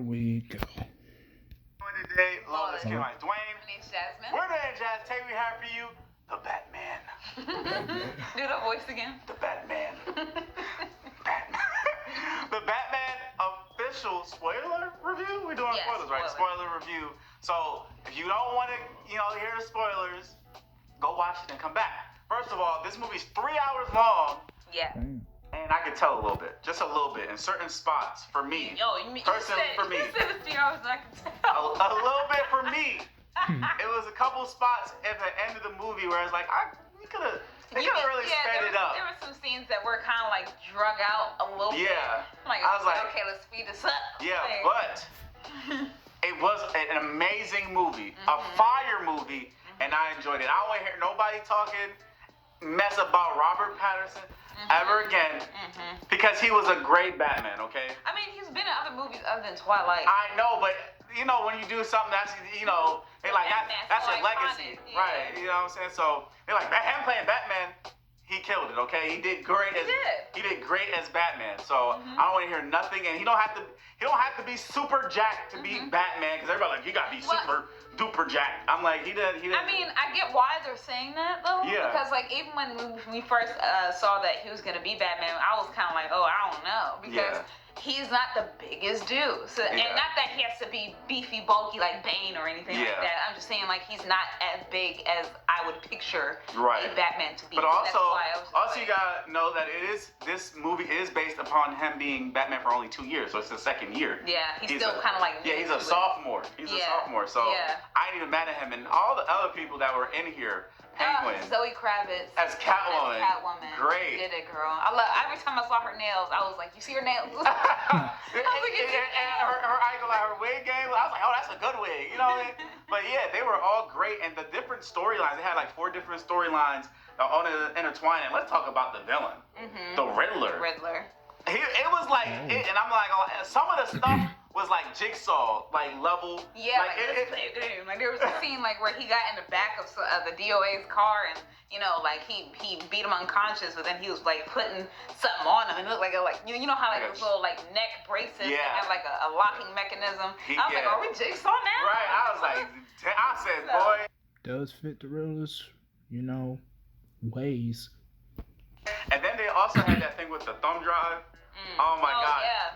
We go. Today, Lord, let's get right. Dwayne. My name's Jasmine. We're doing Jazz. Today we have for you the Batman. Do the voice again. The Batman. Batman. The Batman official spoiler review. We're doing spoilers, right? Spoiler review. So if you don't want to, hear the spoilers, go watch it and come back. First of all, this movie's 3 hours long. Yeah. Damn. And I can tell a little bit, just a little bit, in certain spots for me. Personally, for me. You said it's 3 hours, and I can tell. A little bit for me. It was a couple spots at the end of the movie where it's like, they could have really sped it up. There were some scenes that were kind of like drug out a little bit. Yeah. I was like, okay, let's speed this up. Yeah, but it was an amazing movie, a fire movie, and I enjoyed it. I don't want to hear nobody talking mess about Robert Pattinson ever again, because he was a great Batman, okay? I mean, he's been in other movies other than Twilight. I know, but when you do something that's, they like, that's your legacy, right? You know what I'm saying? So they're like, him playing Batman, he killed it, okay? He did great he did great as Batman. So I don't want to hear nothing, and he don't have to be super jacked to be Batman, because everybody like, you gotta be super duper jacked. I'm like, he did. I mean, I get why they're saying that though. Yeah. Because like even when we first saw that he was gonna be Batman, I was kind of like, oh, I don't know, because he's not the biggest dude. So and not that he has to be beefy, bulky like Bane or anything like that. I'm just saying like he's not as big as I would picture a Batman to be. But so also you gotta know that this movie is based upon him being Batman for only 2 years, so it's the second year. Yeah, he's still kind of like he's a sophomore. He's a sophomore, so I ain't even mad at him. And all the other people that were in here, Penguin, Zoe Kravitz as Catwoman, great. She did it, girl. Every time I saw her nails, I was like, you see her nails? and her wig game, I was like, oh, that's a good wig, you know what I mean? But yeah, they were all great, and the different storylines, they had like 4 different storylines all intertwined. And let's talk about the villain, the Riddler. It was like, and I'm like, some of the stuff was like Jigsaw, like level. Yeah, like there was a scene like where he got in the back of the DOA's car, and like he beat him unconscious, but then he was like putting something on him, and it looked like you know how like those little like neck braces that have like a locking mechanism. I was like, are we Jigsaw now? Right. I was like, I said, boy. Does fit the Riddler's, ways. And then they also had that thing with the thumb drive. Oh my God. Yeah.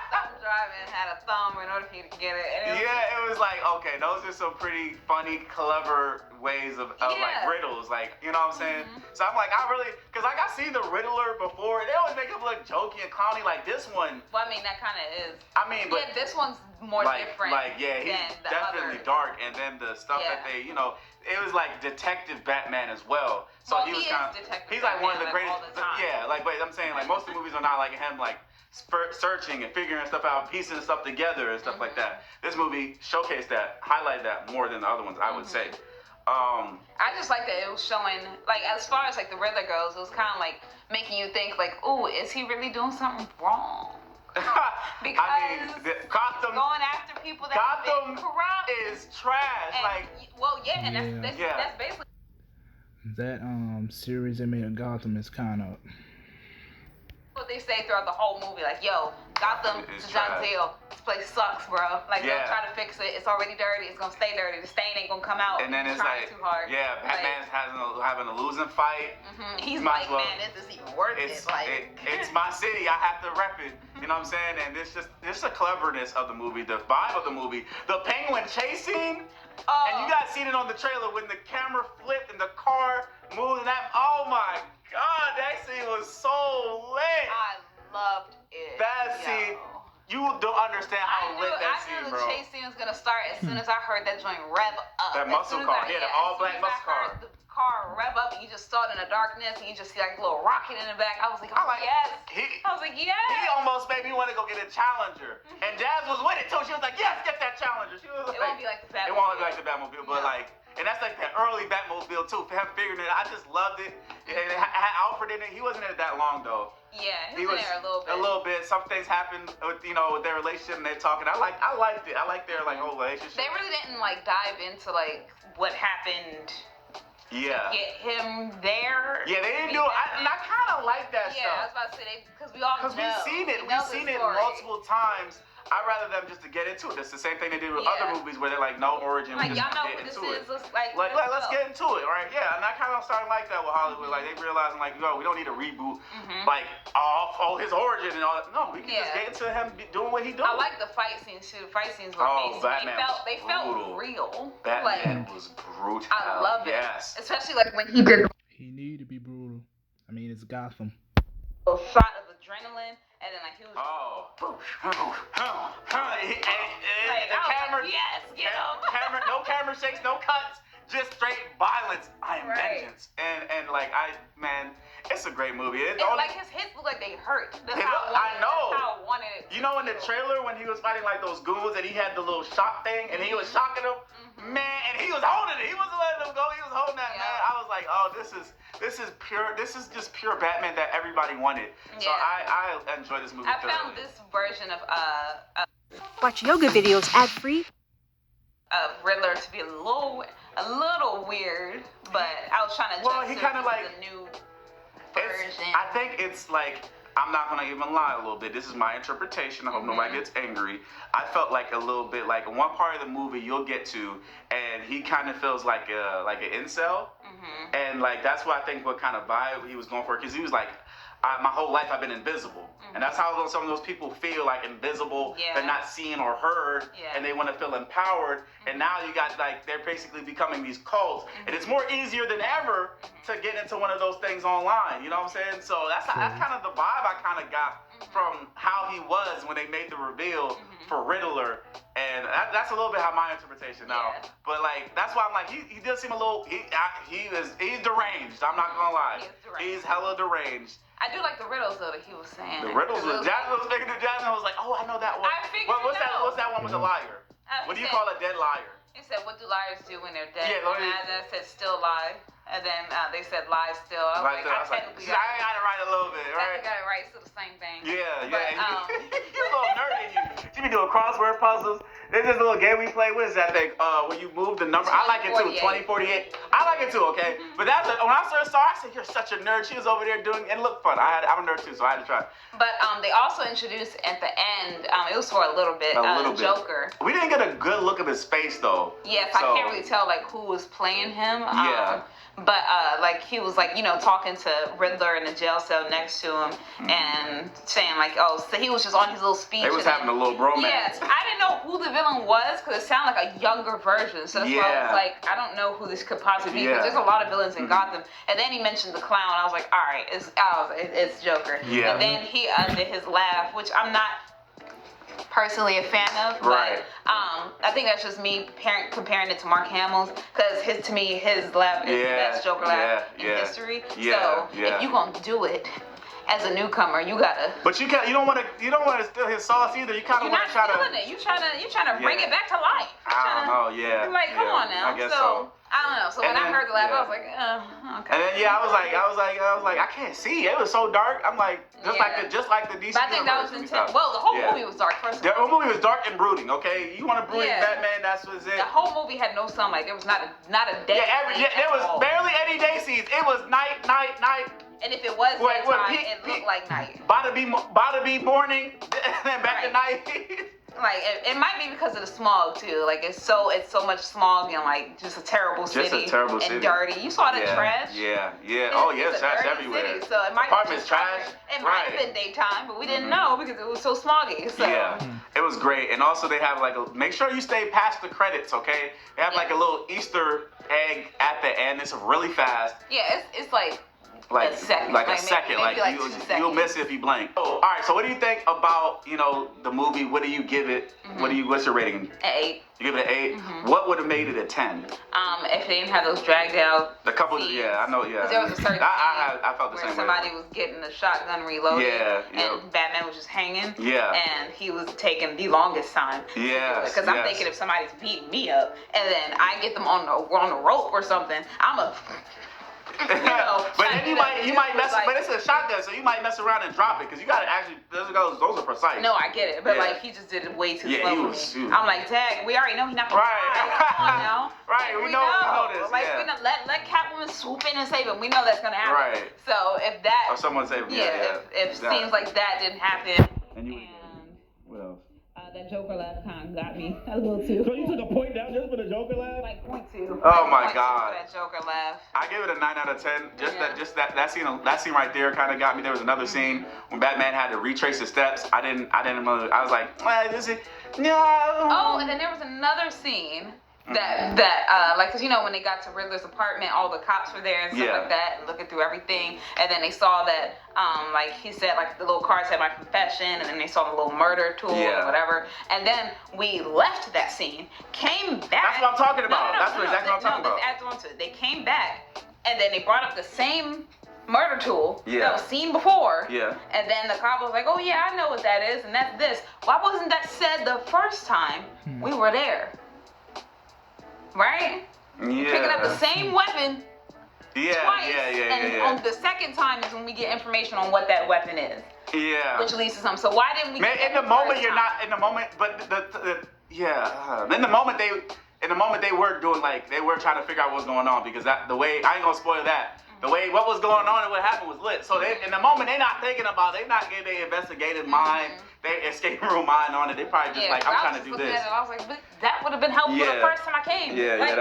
Thumb drive and had a thumb in order for you to get it. It was like, okay, those are some pretty funny, clever ways of like riddles, like, you know what I'm saying? So I'm like, because like I seen the Riddler before, they always make him look jokey and clowny, like this one. Well, I mean, that kind of is. I mean, but this one's more different. He's definitely dark, and then the stuff that they, it was like Detective Batman as well. So he was kind of, he's like one of the greatest. But I'm saying like most of the movies are not like him, like searching and figuring stuff out, piecing stuff together and stuff like that. This movie showcased that, highlighted that more than the other ones, I would say. I just like that it was showing, like, as far as like the Riddler goes, it was kind of like making you think like, ooh, is he really doing something wrong? Because I mean, Gotham going after people that Gotham have been corrupt is trash. And that's basically that series they made of Gotham is kind of what they say throughout the whole movie. Like, yo, Gotham is Denzel. This place sucks, bro. Like, don't try to fix it. It's already dirty. It's gonna stay dirty. The stain ain't gonna come out. And then it's like, too hard. Batman's having a losing fight. He's like, man, is this even worth it? Like, it's my city. I have to rep it. You know what I'm saying? And this the cleverness of the movie, the vibe of the movie, the Penguin chasing. And you guys seen it on the trailer when the camera flipped and the car moved. And oh my God, that scene was so lit. I loved it. That scene, you don't understand how lit that scene, bro. I knew the chase scene was gonna start as soon as I heard that joint rev up. That muscle car, the all-black muscle car. The car rev up, and you just saw it in the darkness, and you just see like a little rocket in the back. I was like, yes. I was like, yes. He almost made me want to go get a Challenger. And Jazz was with it too. She was like, yes, get that Challenger. She was it won't be like the Batmobile. It won't be like the Batmobile, but like, and that's like that early Batmobile too. For him figuring it, I just loved it. And it had Alfred in it. He wasn't in it that long though. Yeah, he was in there a little bit. A little bit. Some things happened with with their relationship and they're talking. I liked it. I liked their like whole relationship. They really didn't like dive into like what happened. Yeah. Get him there. Yeah, they didn't do it. And I kind of like that stuff. Yeah, I was about to say because we all know. Because we've seen it. We've seen it multiple times. I'd rather them just to get into it. It's the same thing they did with Yeah. other movies where they're like, no origin, we Like, just y'all know get what this into it. is. Let's Let's get into it, right? Yeah, and I kind of started like that with Hollywood. Like, they realizing, like, yo, we don't need a reboot, like, all his origin and all that. No, we can just get into him doing what he doing. I like the fight scenes, too. The fight scenes were amazing. Batman They felt real. Batman was brutal. I love it. Yes. Especially, like, when he did He needed to be brutal. I mean, it's Gotham. a shot of adrenaline, and then, like, he was... The camera, yes, get him. no camera shakes, no cuts, just straight violence. I am vengeance, and like man, it's a great movie. Like his hits look like they hurt. That's how I wanted it. You know, in the trailer when he was fighting like those goons and he had the little shock thing and he was shocking them, man, and he was holding it. He wasn't letting them go. He was holding that, man. I was like, oh, this is pure. This is just pure Batman that everybody wanted. So I enjoy this movie. I found this version of Watch yoga videos ad-free. Riddler to be a little weird, but I was trying to he kind of like the new version. I think it's like, I'm not gonna even lie a little bit. This is my interpretation. I hope nobody gets angry. I felt like a little bit like in one part of the movie you'll get to, and he kind of feels like an incel, and like that's what I think what kind of vibe he was going for, because he was like, my whole life I've been invisible, and that's how some of those people feel, like invisible. They're not seen or heard, and they want to feel empowered. And now you got like they're basically becoming these cults, and it's more easier than ever to get into one of those things online. You know what I'm saying? So that's kind of the vibe I kind of got from how he was when they made the reveal for Riddler, and that's a little bit how my interpretation now. But like that's why I'm like he does seem a little he's deranged. I'm not gonna lie, he's hella deranged. I do like the riddles though that he was saying. The riddles Jasmine was making the Jasmine. I was like, oh, I know that one. I figured What's that one with the liar? What do you call a dead liar? He said, what do liars do when they're dead? Yeah, and I said, still lie. And then they said, lie still. I was like, I got it right a little bit, right? I got it right, it's still the same thing. Yeah. But, You're a little nerdy. You be doing crossword puzzles. There's this little game we play. What is that thing? When you move the number. I like it too. 2048. I like it too. Okay. But that's when I first saw her, I said, "You're such a nerd." She was over there doing, and it looked fun. I'm a nerd too, so I had to try. But they also introduced at the end. It was for a little bit. Joker. We didn't get a good look of his face though. Yes, so, I can't really tell like who was playing him. But like he was like talking to Riddler in the jail cell next to him and saying like, oh, so he was just on his little speech. They was having a little bromance. Yes, I didn't know who the villain was because it sounded like a younger version. So that's why I was like, I don't know who this could possibly be because there's a lot of villains in Gotham. And then he mentioned the clown. I was like, all right, it's Joker. Yeah. And then he did his laugh, which I'm not personally a fan of, but I think that's just me comparing it to Mark Hamill's because his laugh is the best Joker laugh in history. So if you gonna do it as a newcomer, you gotta. But you don't want to steal his sauce either. You kind of want to try to. You're trying to bring it back to life. I don't know. Yeah. Like, come on now. I guess so. I don't know. So when I heard the laugh, I was like, okay. And then I was like, I can't see. It was so dark. I'm like, just like the DC. But I think that was intense. Well, the whole movie was dark. The whole movie was dark and brooding. Okay, you want to brooding Batman? That's what's it. The whole movie had no sunlight. There was not a day. There was barely any day scenes. It was night. And if it was daytime, it looked like night. About to be morning, then back to night. Like it might be because of the smog too. Like it's so much smog and like just a terrible city. Just a terrible city. And dirty. You saw the trash. Yeah. Oh yeah, trash everywhere. City, so it might apartments trash. It might have been daytime, but we didn't know because it was so smoggy. So it was great. And also they have like make sure you stay past the credits, okay? They have like a little Easter egg at the end. It's really fast. Yeah, it's like a second. You'll miss it if you blink. Oh, all right. So what do you think about the movie? What do you give it? What's your rating? An 8. You give it an 8. What would have made it a 10? If they didn't have those dragged out. The couple. Scenes. I know. Yeah. There was a certain I felt the where same somebody way. was getting the shotgun reloaded. And Batman was just hanging. Yeah. And he was taking the longest time. Yeah. Because I'm thinking if somebody's beating me up and then I get them on the rope or something, I'm a. But then you might mess. But it's a shotgun, so you might mess around and drop it because you gotta actually. Those are precise. No, I get it, but like he just did it way too slow for me. I'm like, Dad, we already know he's not gonna Come on now. We know this. Like we know, let Catwoman swoop in and save him. We know that's gonna happen. Right. So if that. Or someone save him. If scenes like that didn't happen. And what else? That that Joker laugh kind of got me a little too. So you took a point down just for the Joker laugh? Like point two. Oh my Point two God. for that Joker laugh. I give it a 9 out of 10. That scene right there kind of got me. There was another scene when Batman had to retrace his steps. I was like, well, this is no. Oh, and then there was another scene like, cause when they got to Riddler's apartment, all the cops were there and stuff like that, and looking through everything, and then they saw that, like he said, like the little card said my confession, and then they saw the little murder tool or whatever, and then we left that scene, came back. That's what I'm talking about. That's exactly what I'm talking about. This adds on to it. They came back, and then they brought up the same murder tool that was seen before. Yeah. And then the cop was like, oh yeah, I know what that is, and that's this. Why wasn't that said the first time we were there? Right? Yeah. Picking up the same weapon twice. And on the second time is when we get information on what that weapon is. Yeah. Which leads to something. So why didn't we Man, get in the moment you're not in the moment, but in the moment they were doing they were trying to figure out what's going on, because the way I ain't gonna spoil that. The way what was going on and what happened was lit. So in the moment they not thinking about it, they not getting their investigative mind, their escape room mind on it. They probably just I'm trying to do this. I was like, but that would have been helpful the first time I came. I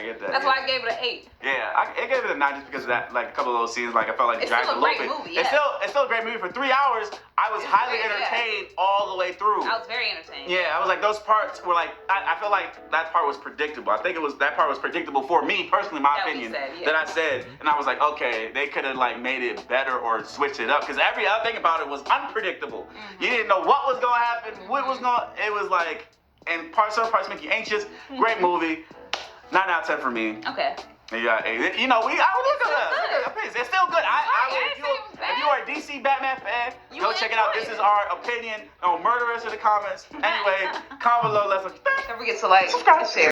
get that. That's why I gave it an 8. Yeah, I gave it a 9 just because of that, like a couple of those scenes, I felt like it dragged a little bit. Movie, It's still a great movie. For 3 hours, I was highly entertained all the way through. I was very entertained. Yeah, I was like, those parts were I feel like that part was predictable. I think that part was predictable for me personally, my opinion, that I said, and I was like, okay, they could have made it better or switched it up, because every other thing about it was unpredictable. You didn't know what was gonna happen, what was gonna. It was and certain parts make you anxious. Great movie. 9 out of 10 for me. Okay. Yeah, I would look at that. It's still good. If you are a DC Batman fan, go check it out. This is our opinion on Murderers in the comments. Anyway, comment below. Let's don't forget to like, share.